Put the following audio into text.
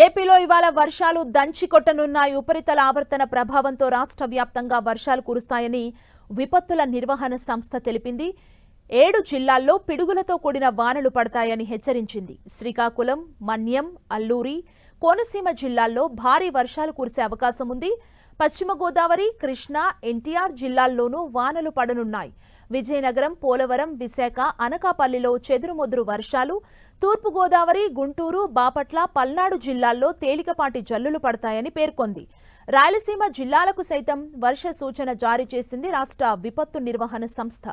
ఏపీలో ఇవాళ వర్షాలు దంచి కొట్టనున్నాయి. ఉపరితల ఆవర్తన ప్రభావంతో రాష్ట్ర వ్యాప్తంగా వర్షాలు కురుస్తాయని విపత్తుల నిర్వహణ సంస్థ తెలిపింది. 7 జిల్లాల్లో పిడుగులతో కూడిన వానలు పడతాయని హెచ్చరించింది. శ్రీకాకుళం, మన్యం, అల్లూరి, కోనసీమ జిల్లాల్లో భారీ వర్షాలు కురిసే అవకాశం ఉంది. పశ్చిమ గోదావరి, కృష్ణా, ఎన్టీఆర్ జిల్లాల్లోనూ వానలు పడనున్నాయి. విజయనగరం, పోలవరం, విశాఖ, అనకాపల్లిలో చెదురుమొదురు వర్షాలు, తూర్పు గోదావరి, గుంటూరు, బాపట్ల, పల్నాడు జిల్లాల్లో తేలికపాటి జల్లులు పడతాయని పేర్కొంది. రాయలసీమ జిల్లాలకు సైతం వర్ష సూచన జారీ చేసింది రాష్ట్ర విపత్తు నిర్వహణ సంస్థ.